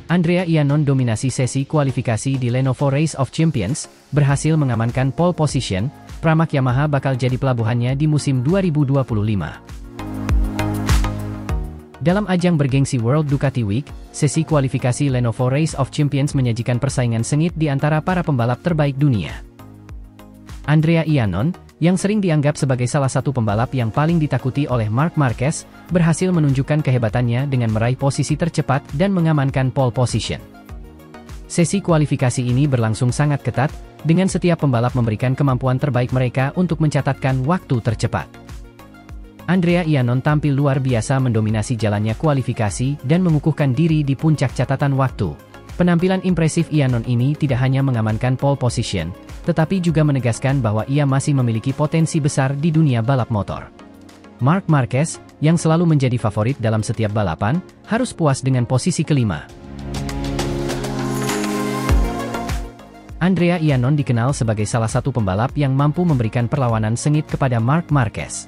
Andrea Iannon dominasi sesi kualifikasi di Lenovo Race of Champions, berhasil mengamankan pole position. Pramac Yamaha bakal jadi pelabuhannya di musim 2025. Dalam ajang bergengsi World Ducati Week, sesi kualifikasi Lenovo Race of Champions menyajikan persaingan sengit di antara para pembalap terbaik dunia. Andrea Iannon, yang sering dianggap sebagai salah satu pembalap yang paling ditakuti oleh Marc Marquez, berhasil menunjukkan kehebatannya dengan meraih posisi tercepat dan mengamankan pole position. Sesi kualifikasi ini berlangsung sangat ketat, dengan setiap pembalap memberikan kemampuan terbaik mereka untuk mencatatkan waktu tercepat. Andrea Iannon tampil luar biasa mendominasi jalannya kualifikasi dan mengukuhkan diri di puncak catatan waktu. Penampilan impresif Iannon ini tidak hanya mengamankan pole position, tetapi juga menegaskan bahwa ia masih memiliki potensi besar di dunia balap motor. Marc Marquez, yang selalu menjadi favorit dalam setiap balapan, harus puas dengan posisi kelima. Andrea Iannon dikenal sebagai salah satu pembalap yang mampu memberikan perlawanan sengit kepada Marc Marquez.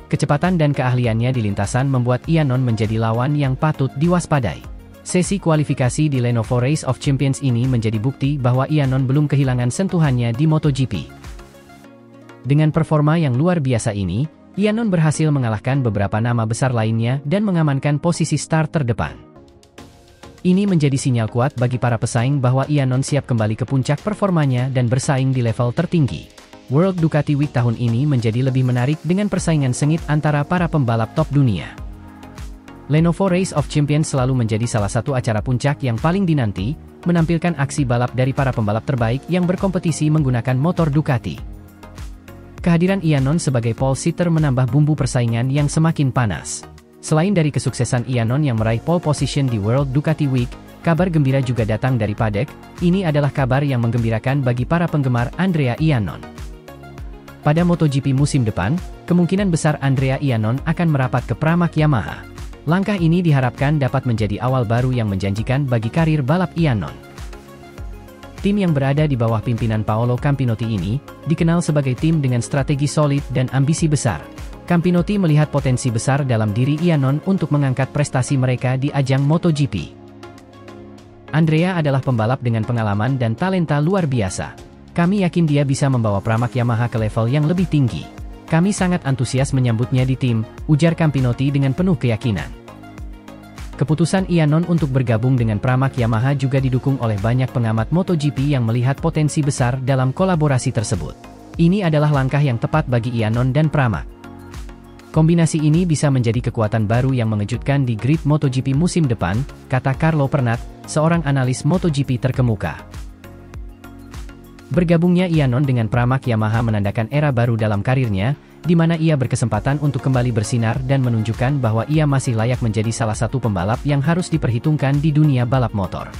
Kecepatan dan keahliannya di lintasan membuat Iannon menjadi lawan yang patut diwaspadai. Sesi kualifikasi di Lenovo Race of Champions ini menjadi bukti bahwa Iannon belum kehilangan sentuhannya di MotoGP. Dengan performa yang luar biasa ini, Iannon berhasil mengalahkan beberapa nama besar lainnya dan mengamankan posisi start terdepan. Ini menjadi sinyal kuat bagi para pesaing bahwa Iannon siap kembali ke puncak performanya dan bersaing di level tertinggi. World Ducati Week tahun ini menjadi lebih menarik dengan persaingan sengit antara para pembalap top dunia. Lenovo Race of Champions selalu menjadi salah satu acara puncak yang paling dinanti, menampilkan aksi balap dari para pembalap terbaik yang berkompetisi menggunakan motor Ducati. Kehadiran Iannon sebagai pole sitter menambah bumbu persaingan yang semakin panas. Selain dari kesuksesan Iannon yang meraih pole position di World Ducati Week, kabar gembira juga datang dari paddock. Ini adalah kabar yang menggembirakan bagi para penggemar Andrea Iannon. Pada MotoGP musim depan, kemungkinan besar Andrea Iannon akan merapat ke Pramac Yamaha. Langkah ini diharapkan dapat menjadi awal baru yang menjanjikan bagi karir balap Iannon. Tim yang berada di bawah pimpinan Paolo Campinotti ini, dikenal sebagai tim dengan strategi solid dan ambisi besar. Campinotti melihat potensi besar dalam diri Iannon untuk mengangkat prestasi mereka di ajang MotoGP. Andrea adalah pembalap dengan pengalaman dan talenta luar biasa. Kami yakin dia bisa membawa Pramac Yamaha ke level yang lebih tinggi. Kami sangat antusias menyambutnya di tim, ujar Campinotti dengan penuh keyakinan. Keputusan Iannon untuk bergabung dengan Pramac Yamaha juga didukung oleh banyak pengamat MotoGP yang melihat potensi besar dalam kolaborasi tersebut. Ini adalah langkah yang tepat bagi Iannon dan Pramac. Kombinasi ini bisa menjadi kekuatan baru yang mengejutkan di grid MotoGP musim depan, kata Carlo Pernat, seorang analis MotoGP terkemuka. Bergabungnya Iannon dengan Pramac Yamaha menandakan era baru dalam karirnya, di mana ia berkesempatan untuk kembali bersinar dan menunjukkan bahwa ia masih layak menjadi salah satu pembalap yang harus diperhitungkan di dunia balap motor.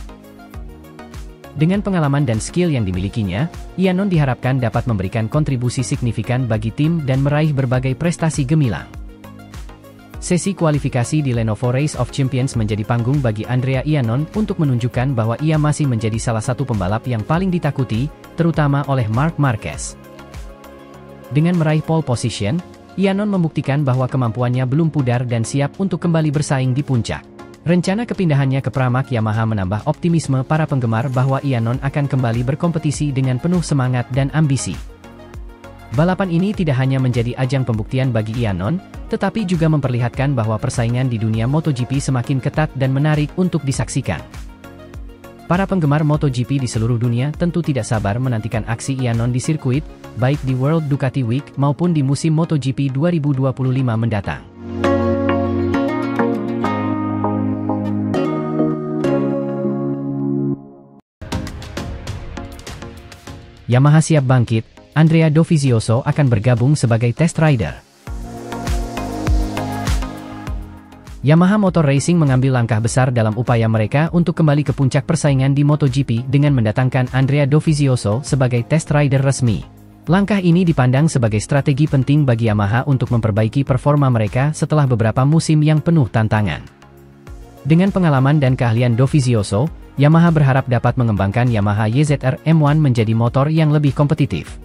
Dengan pengalaman dan skill yang dimilikinya, Iannon diharapkan dapat memberikan kontribusi signifikan bagi tim dan meraih berbagai prestasi gemilang. Sesi kualifikasi di Lenovo Race of Champions menjadi panggung bagi Andrea Iannon untuk menunjukkan bahwa ia masih menjadi salah satu pembalap yang paling ditakuti, terutama oleh Marc Marquez. Dengan meraih pole position, Iannon membuktikan bahwa kemampuannya belum pudar dan siap untuk kembali bersaing di puncak. Rencana kepindahannya ke Pramac Yamaha menambah optimisme para penggemar bahwa Iannon akan kembali berkompetisi dengan penuh semangat dan ambisi. Balapan ini tidak hanya menjadi ajang pembuktian bagi Iannon, tetapi juga memperlihatkan bahwa persaingan di dunia MotoGP semakin ketat dan menarik untuk disaksikan. Para penggemar MotoGP di seluruh dunia tentu tidak sabar menantikan aksi Iannon di sirkuit, baik di World Ducati Week maupun di musim MotoGP 2025 mendatang. Yamaha siap bangkit, Andrea Dovizioso akan bergabung sebagai test rider. Yamaha Motor Racing mengambil langkah besar dalam upaya mereka untuk kembali ke puncak persaingan di MotoGP dengan mendatangkan Andrea Dovizioso sebagai test rider resmi. Langkah ini dipandang sebagai strategi penting bagi Yamaha untuk memperbaiki performa mereka setelah beberapa musim yang penuh tantangan. Dengan pengalaman dan keahlian Dovizioso, Yamaha berharap dapat mengembangkan Yamaha YZR M1 menjadi motor yang lebih kompetitif.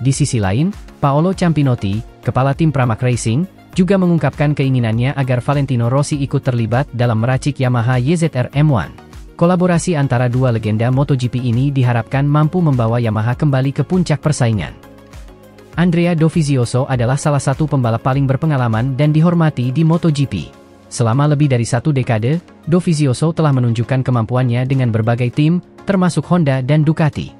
Di sisi lain, Paolo Campinotti, kepala tim Pramac Racing, juga mengungkapkan keinginannya agar Valentino Rossi ikut terlibat dalam meracik Yamaha YZR M1. Kolaborasi antara dua legenda MotoGP ini diharapkan mampu membawa Yamaha kembali ke puncak persaingan. Andrea Dovizioso adalah salah satu pembalap paling berpengalaman dan dihormati di MotoGP. Selama lebih dari 1 dekade, Dovizioso telah menunjukkan kemampuannya dengan berbagai tim, termasuk Honda dan Ducati.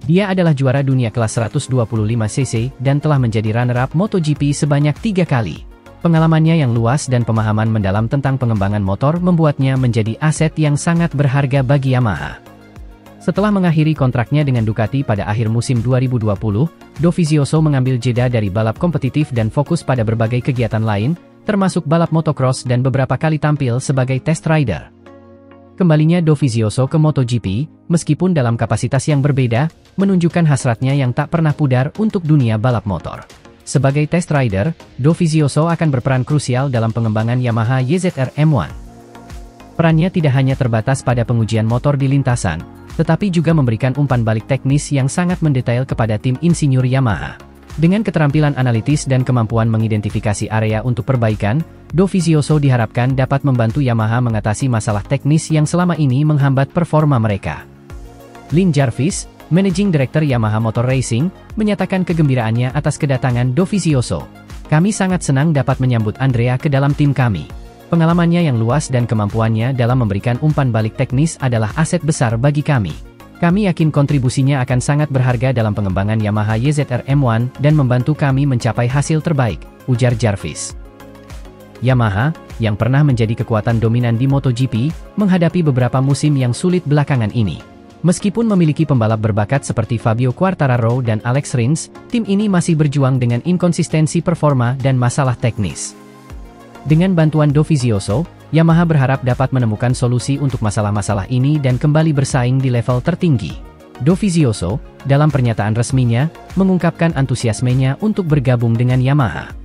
Dia adalah juara dunia kelas 125cc dan telah menjadi runner-up MotoGP sebanyak 3 kali. Pengalamannya yang luas dan pemahaman mendalam tentang pengembangan motor membuatnya menjadi aset yang sangat berharga bagi Yamaha. Setelah mengakhiri kontraknya dengan Ducati pada akhir musim 2020, Dovizioso mengambil jeda dari balap kompetitif dan fokus pada berbagai kegiatan lain, termasuk balap motocross dan beberapa kali tampil sebagai test rider. Kembalinya Dovizioso ke MotoGP, meskipun dalam kapasitas yang berbeda, menunjukkan hasratnya yang tak pernah pudar untuk dunia balap motor. Sebagai test rider, Dovizioso akan berperan krusial dalam pengembangan Yamaha YZR M1. Perannya tidak hanya terbatas pada pengujian motor di lintasan, tetapi juga memberikan umpan balik teknis yang sangat mendetail kepada tim insinyur Yamaha. Dengan keterampilan analitis dan kemampuan mengidentifikasi area untuk perbaikan, Dovizioso diharapkan dapat membantu Yamaha mengatasi masalah teknis yang selama ini menghambat performa mereka. Lin Jarvis, Managing Director Yamaha Motor Racing, menyatakan kegembiraannya atas kedatangan Dovizioso. "Kami sangat senang dapat menyambut Andrea ke dalam tim kami. Pengalamannya yang luas dan kemampuannya dalam memberikan umpan balik teknis adalah aset besar bagi kami. Kami yakin kontribusinya akan sangat berharga dalam pengembangan Yamaha YZR M1 dan membantu kami mencapai hasil terbaik," ujar Jarvis. Yamaha, yang pernah menjadi kekuatan dominan di MotoGP, menghadapi beberapa musim yang sulit belakangan ini. Meskipun memiliki pembalap berbakat seperti Fabio Quartararo dan Alex Rins, tim ini masih berjuang dengan inkonsistensi performa dan masalah teknis. Dengan bantuan Dovizioso, Yamaha berharap dapat menemukan solusi untuk masalah-masalah ini dan kembali bersaing di level tertinggi. Dovizioso, dalam pernyataan resminya, mengungkapkan antusiasmenya untuk bergabung dengan Yamaha.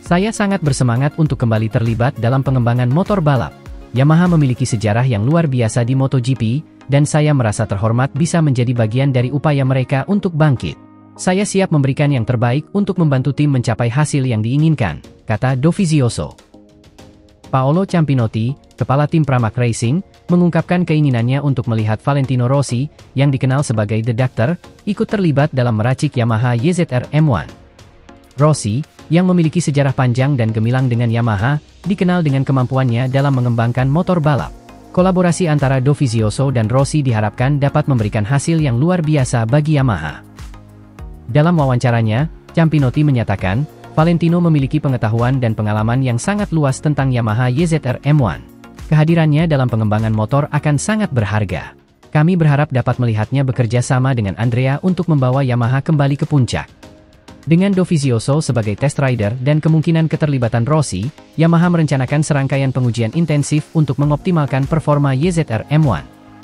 "Saya sangat bersemangat untuk kembali terlibat dalam pengembangan motor balap. Yamaha memiliki sejarah yang luar biasa di MotoGP, dan saya merasa terhormat bisa menjadi bagian dari upaya mereka untuk bangkit. Saya siap memberikan yang terbaik untuk membantu tim mencapai hasil yang diinginkan," kata Dovizioso. Paolo Ciampinotti, kepala tim Pramac Racing, mengungkapkan keinginannya untuk melihat Valentino Rossi, yang dikenal sebagai The Doctor, ikut terlibat dalam meracik Yamaha YZR M1. Rossi, yang memiliki sejarah panjang dan gemilang dengan Yamaha, dikenal dengan kemampuannya dalam mengembangkan motor balap. Kolaborasi antara Dovizioso dan Rossi diharapkan dapat memberikan hasil yang luar biasa bagi Yamaha. Dalam wawancaranya, Ciampinotti menyatakan, Valentino memiliki pengetahuan dan pengalaman yang sangat luas tentang Yamaha YZR M1. Kehadirannya dalam pengembangan motor akan sangat berharga. Kami berharap dapat melihatnya bekerja sama dengan Andrea untuk membawa Yamaha kembali ke puncak. Dengan Dovizioso sebagai test rider dan kemungkinan keterlibatan Rossi, Yamaha merencanakan serangkaian pengujian intensif untuk mengoptimalkan performa YZR M1.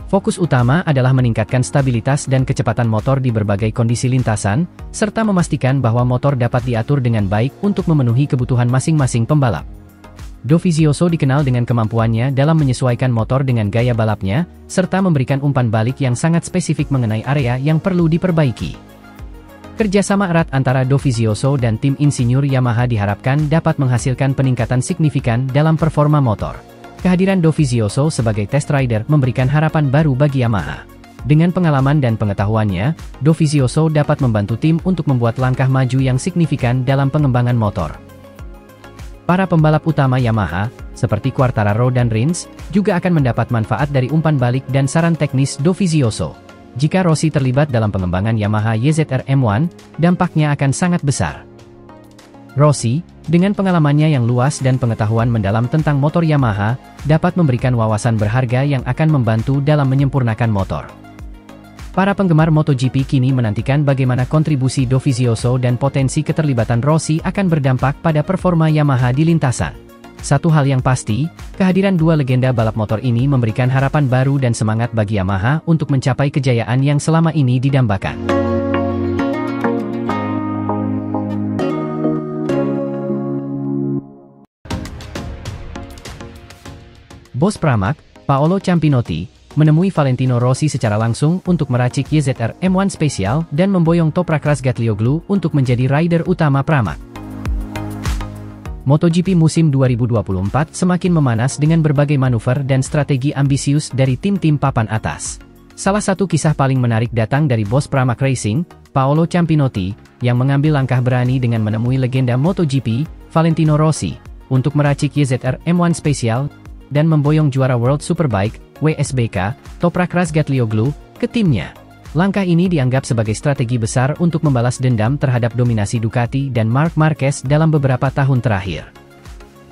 Fokus utama adalah meningkatkan stabilitas dan kecepatan motor di berbagai kondisi lintasan, serta memastikan bahwa motor dapat diatur dengan baik untuk memenuhi kebutuhan masing-masing pembalap. Dovizioso dikenal dengan kemampuannya dalam menyesuaikan motor dengan gaya balapnya, serta memberikan umpan balik yang sangat spesifik mengenai area yang perlu diperbaiki. Kerjasama erat antara Dovizioso dan tim insinyur Yamaha diharapkan dapat menghasilkan peningkatan signifikan dalam performa motor. Kehadiran Dovizioso sebagai test rider memberikan harapan baru bagi Yamaha. Dengan pengalaman dan pengetahuannya, Dovizioso dapat membantu tim untuk membuat langkah maju yang signifikan dalam pengembangan motor. Para pembalap utama Yamaha, seperti Quartararo dan Rins, juga akan mendapat manfaat dari umpan balik dan saran teknis Dovizioso. Jika Rossi terlibat dalam pengembangan Yamaha YZR M1, dampaknya akan sangat besar. Rossi, dengan pengalamannya yang luas dan pengetahuan mendalam tentang motor Yamaha, dapat memberikan wawasan berharga yang akan membantu dalam menyempurnakan motor. Para penggemar MotoGP kini menantikan bagaimana kontribusi Dovizioso dan potensi keterlibatan Rossi akan berdampak pada performa Yamaha di lintasan. Satu hal yang pasti, kehadiran dua legenda balap motor ini memberikan harapan baru dan semangat bagi Yamaha untuk mencapai kejayaan yang selama ini didambakan. Bos Pramac, Paolo Ciampinotti, menemui Valentino Rossi secara langsung untuk meracik YZR M1 spesial dan memboyong Toprak Razgatlioglu untuk menjadi rider utama Pramac. MotoGP musim 2024 semakin memanas dengan berbagai manuver dan strategi ambisius dari tim-tim papan atas. Salah satu kisah paling menarik datang dari bos Pramac Racing, Paolo Ciampinotti, yang mengambil langkah berani dengan menemui legenda MotoGP, Valentino Rossi, untuk meracik YZR M1 spesial dan memboyong juara World Superbike, WSBK, Toprak Razgatlioglu, ke timnya. Langkah ini dianggap sebagai strategi besar untuk membalas dendam terhadap dominasi Ducati dan Marc Marquez dalam beberapa tahun terakhir.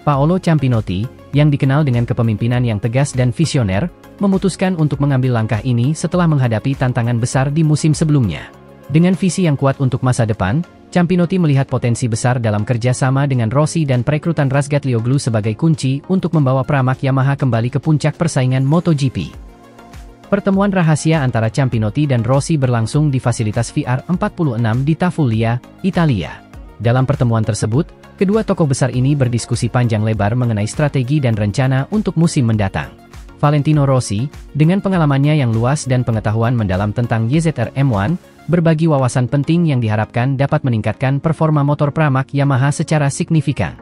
Paolo Ciampinotti, yang dikenal dengan kepemimpinan yang tegas dan visioner, memutuskan untuk mengambil langkah ini setelah menghadapi tantangan besar di musim sebelumnya. Dengan visi yang kuat untuk masa depan, Ciampinotti melihat potensi besar dalam kerjasama dengan Rossi dan perekrutan Razgatlioglu sebagai kunci untuk membawa Pramac Yamaha kembali ke puncak persaingan MotoGP. Pertemuan rahasia antara Ciampinotti dan Rossi berlangsung di fasilitas VR46 di Tafullia, Italia. Dalam pertemuan tersebut, kedua tokoh besar ini berdiskusi panjang lebar mengenai strategi dan rencana untuk musim mendatang. Valentino Rossi, dengan pengalamannya yang luas dan pengetahuan mendalam tentang YZR M1, berbagi wawasan penting yang diharapkan dapat meningkatkan performa motor Pramac Yamaha secara signifikan.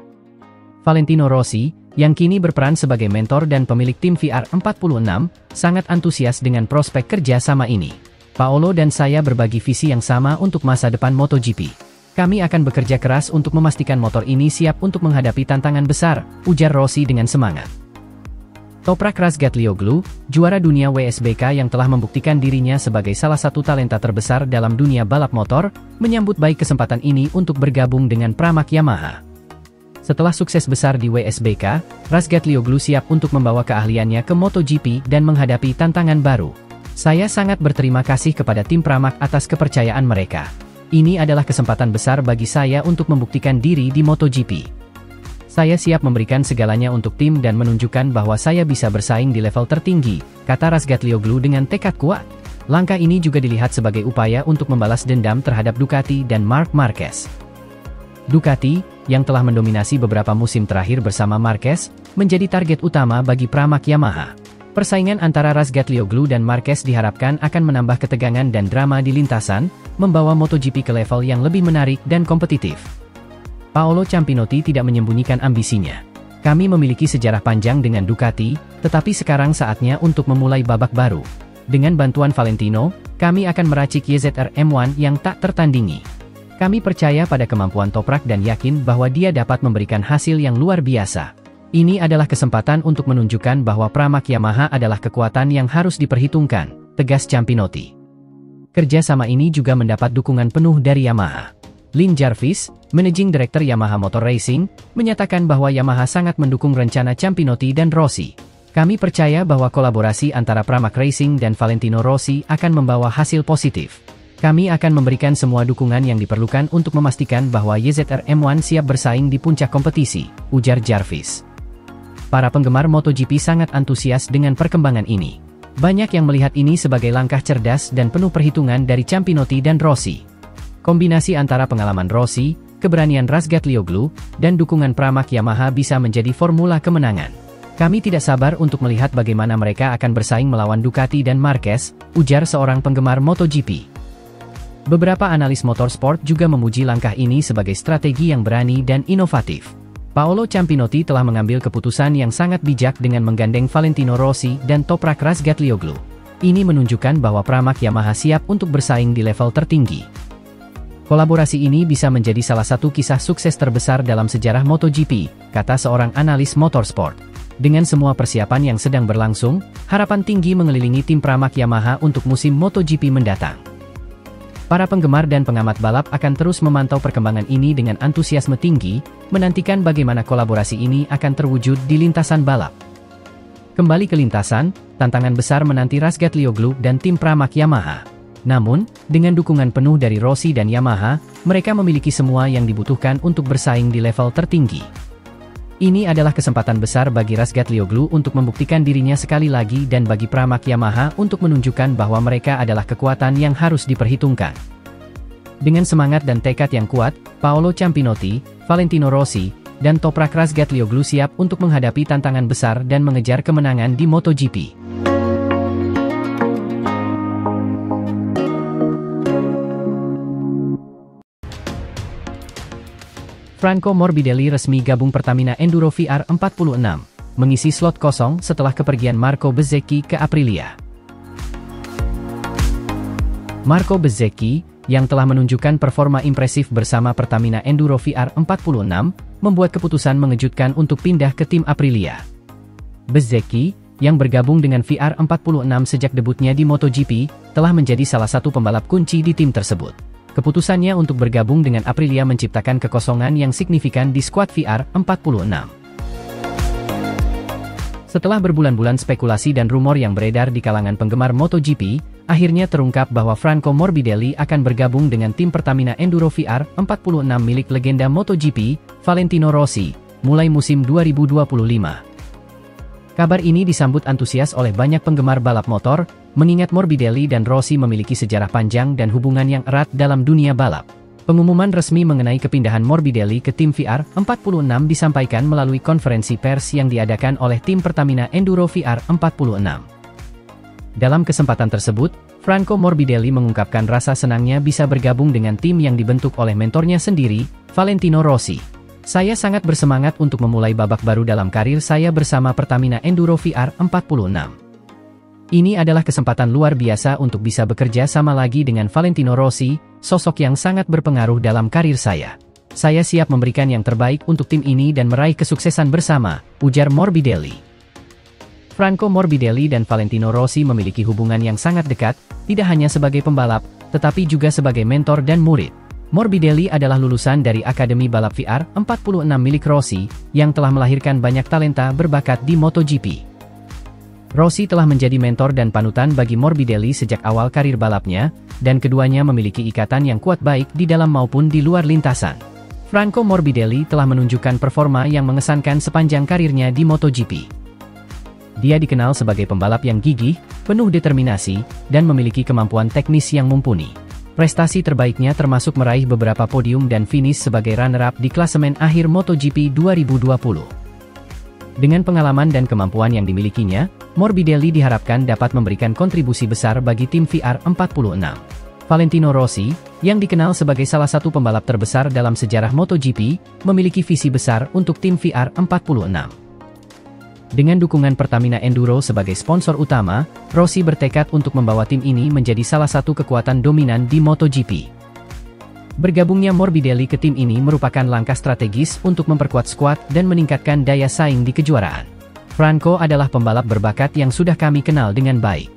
Valentino Rossi, yang kini berperan sebagai mentor dan pemilik tim VR46, sangat antusias dengan prospek kerja sama ini. Paolo dan saya berbagi visi yang sama untuk masa depan MotoGP. Kami akan bekerja keras untuk memastikan motor ini siap untuk menghadapi tantangan besar, ujar Rossi dengan semangat. Toprak Razgatlioglu, juara dunia WSBK yang telah membuktikan dirinya sebagai salah satu talenta terbesar dalam dunia balap motor, menyambut baik kesempatan ini untuk bergabung dengan Pramac Yamaha. Setelah sukses besar di WSBK, Razgatlioglu siap untuk membawa keahliannya ke MotoGP dan menghadapi tantangan baru. Saya sangat berterima kasih kepada tim Pramac atas kepercayaan mereka. Ini adalah kesempatan besar bagi saya untuk membuktikan diri di MotoGP. Saya siap memberikan segalanya untuk tim dan menunjukkan bahwa saya bisa bersaing di level tertinggi, kata Razgatlioglu dengan tekad kuat. Langkah ini juga dilihat sebagai upaya untuk membalas dendam terhadap Ducati dan Marc Marquez. Ducati, yang telah mendominasi beberapa musim terakhir bersama Marquez, menjadi target utama bagi Pramac Yamaha. Persaingan antara Razgatlioglu dan Marquez diharapkan akan menambah ketegangan dan drama di lintasan, membawa MotoGP ke level yang lebih menarik dan kompetitif. Paolo Ciampinotti tidak menyembunyikan ambisinya. Kami memiliki sejarah panjang dengan Ducati, tetapi sekarang saatnya untuk memulai babak baru. Dengan bantuan Valentino, kami akan meracik YZR M1 yang tak tertandingi. Kami percaya pada kemampuan Toprak dan yakin bahwa dia dapat memberikan hasil yang luar biasa. Ini adalah kesempatan untuk menunjukkan bahwa Pramac Yamaha adalah kekuatan yang harus diperhitungkan, tegas Ciampinotti. Kerjasama ini juga mendapat dukungan penuh dari Yamaha. Lin Jarvis, Managing Director Yamaha Motor Racing, menyatakan bahwa Yamaha sangat mendukung rencana Ciampinotti dan Rossi. Kami percaya bahwa kolaborasi antara Pramac Racing dan Valentino Rossi akan membawa hasil positif. Kami akan memberikan semua dukungan yang diperlukan untuk memastikan bahwa YZR M1 siap bersaing di puncak kompetisi, ujar Jarvis. Para penggemar MotoGP sangat antusias dengan perkembangan ini. Banyak yang melihat ini sebagai langkah cerdas dan penuh perhitungan dari Ciampinotti dan Rossi. Kombinasi antara pengalaman Rossi, keberanian Razgatlioglu, dan dukungan Pramac Yamaha bisa menjadi formula kemenangan. Kami tidak sabar untuk melihat bagaimana mereka akan bersaing melawan Ducati dan Marquez, ujar seorang penggemar MotoGP. Beberapa analis motorsport juga memuji langkah ini sebagai strategi yang berani dan inovatif. Paolo Ciampinotti telah mengambil keputusan yang sangat bijak dengan menggandeng Valentino Rossi dan Toprak Razgatlioglu. Ini menunjukkan bahwa Pramac Yamaha siap untuk bersaing di level tertinggi. Kolaborasi ini bisa menjadi salah satu kisah sukses terbesar dalam sejarah MotoGP, kata seorang analis motorsport. Dengan semua persiapan yang sedang berlangsung, harapan tinggi mengelilingi tim Pramac Yamaha untuk musim MotoGP mendatang. Para penggemar dan pengamat balap akan terus memantau perkembangan ini dengan antusiasme tinggi, menantikan bagaimana kolaborasi ini akan terwujud di lintasan balap. Kembali ke lintasan, tantangan besar menanti Razgatlioglu dan tim Pramac Yamaha. Namun, dengan dukungan penuh dari Rossi dan Yamaha, mereka memiliki semua yang dibutuhkan untuk bersaing di level tertinggi. Ini adalah kesempatan besar bagi Razgatlioglu untuk membuktikan dirinya sekali lagi dan bagi Pramac Yamaha untuk menunjukkan bahwa mereka adalah kekuatan yang harus diperhitungkan. Dengan semangat dan tekad yang kuat, Paolo Ciampinotti, Valentino Rossi, dan Toprak Razgatlioglu siap untuk menghadapi tantangan besar dan mengejar kemenangan di MotoGP. Franco Morbidelli resmi gabung Pertamina Enduro VR 46, mengisi slot kosong setelah kepergian Marco Bezzecchi ke Aprilia. Marco Bezzecchi, yang telah menunjukkan performa impresif bersama Pertamina Enduro VR 46, membuat keputusan mengejutkan untuk pindah ke tim Aprilia. Bezzecchi, yang bergabung dengan VR 46 sejak debutnya di MotoGP, telah menjadi salah satu pembalap kunci di tim tersebut. Keputusannya untuk bergabung dengan Aprilia menciptakan kekosongan yang signifikan di skuad VR 46. Setelah berbulan-bulan spekulasi dan rumor yang beredar di kalangan penggemar MotoGP, akhirnya terungkap bahwa Franco Morbidelli akan bergabung dengan tim Pertamina Enduro VR 46 milik legenda MotoGP, Valentino Rossi, mulai musim 2025. Kabar ini disambut antusias oleh banyak penggemar balap motor, mengingat Morbidelli dan Rossi memiliki sejarah panjang dan hubungan yang erat dalam dunia balap. Pengumuman resmi mengenai kepindahan Morbidelli ke tim VR 46 disampaikan melalui konferensi pers yang diadakan oleh tim Pertamina Enduro VR 46. Dalam kesempatan tersebut, Franco Morbidelli mengungkapkan rasa senangnya bisa bergabung dengan tim yang dibentuk oleh mentornya sendiri, Valentino Rossi. Saya sangat bersemangat untuk memulai babak baru dalam karir saya bersama Pertamina Enduro VR 46. Ini adalah kesempatan luar biasa untuk bisa bekerja sama lagi dengan Valentino Rossi, sosok yang sangat berpengaruh dalam karir saya. Saya siap memberikan yang terbaik untuk tim ini dan meraih kesuksesan bersama, ujar Morbidelli. Franco Morbidelli dan Valentino Rossi memiliki hubungan yang sangat dekat, tidak hanya sebagai pembalap, tetapi juga sebagai mentor dan murid. Morbidelli adalah lulusan dari Akademi Balap VR 46 milik Rossi, yang telah melahirkan banyak talenta berbakat di MotoGP. Rossi telah menjadi mentor dan panutan bagi Morbidelli sejak awal karir balapnya, dan keduanya memiliki ikatan yang kuat baik di dalam maupun di luar lintasan. Franco Morbidelli telah menunjukkan performa yang mengesankan sepanjang karirnya di MotoGP. Dia dikenal sebagai pembalap yang gigih, penuh determinasi, dan memiliki kemampuan teknis yang mumpuni. Prestasi terbaiknya termasuk meraih beberapa podium dan finish sebagai runner-up di klasemen akhir MotoGP 2020. Dengan pengalaman dan kemampuan yang dimilikinya, Morbidelli diharapkan dapat memberikan kontribusi besar bagi tim VR 46. Valentino Rossi, yang dikenal sebagai salah satu pembalap terbesar dalam sejarah MotoGP, memiliki visi besar untuk tim VR 46. Dengan dukungan Pertamina Enduro sebagai sponsor utama, Rossi bertekad untuk membawa tim ini menjadi salah satu kekuatan dominan di MotoGP. Bergabungnya Morbidelli ke tim ini merupakan langkah strategis untuk memperkuat skuad dan meningkatkan daya saing di kejuaraan. Franco adalah pembalap berbakat yang sudah kami kenal dengan baik.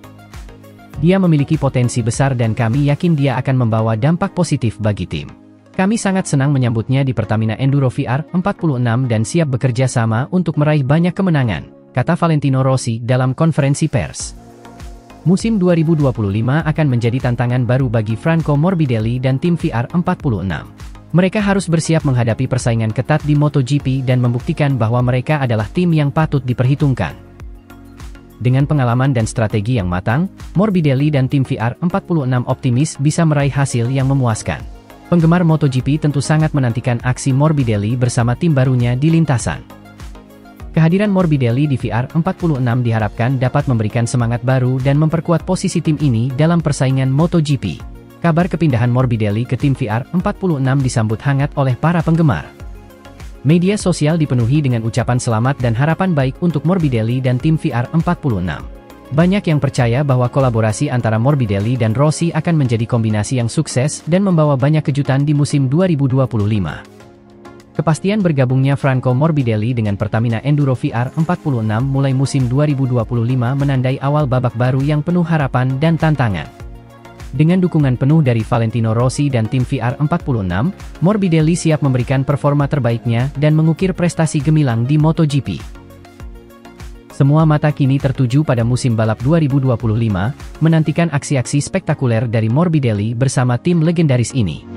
Dia memiliki potensi besar dan kami yakin dia akan membawa dampak positif bagi tim. Kami sangat senang menyambutnya di Pertamina Enduro VR 46 dan siap bekerja sama untuk meraih banyak kemenangan, kata Valentino Rossi dalam konferensi pers. Musim 2025 akan menjadi tantangan baru bagi Franco Morbidelli dan tim VR 46. Mereka harus bersiap menghadapi persaingan ketat di MotoGP dan membuktikan bahwa mereka adalah tim yang patut diperhitungkan. Dengan pengalaman dan strategi yang matang, Morbidelli dan tim VR 46 optimis bisa meraih hasil yang memuaskan. Penggemar MotoGP tentu sangat menantikan aksi Morbidelli bersama tim barunya di lintasan. Kehadiran Morbidelli di VR 46 diharapkan dapat memberikan semangat baru dan memperkuat posisi tim ini dalam persaingan MotoGP. Kabar kepindahan Morbidelli ke tim VR 46 disambut hangat oleh para penggemar. Media sosial dipenuhi dengan ucapan selamat dan harapan baik untuk Morbidelli dan tim VR 46. Banyak yang percaya bahwa kolaborasi antara Morbidelli dan Rossi akan menjadi kombinasi yang sukses dan membawa banyak kejutan di musim 2025. Kepastian bergabungnya Franco Morbidelli dengan Pertamina Enduro VR 46 mulai musim 2025 menandai awal babak baru yang penuh harapan dan tantangan. Dengan dukungan penuh dari Valentino Rossi dan tim VR 46, Morbidelli siap memberikan performa terbaiknya dan mengukir prestasi gemilang di MotoGP. Semua mata kini tertuju pada musim balap 2025, menantikan aksi-aksi spektakuler dari Morbidelli bersama tim legendaris ini.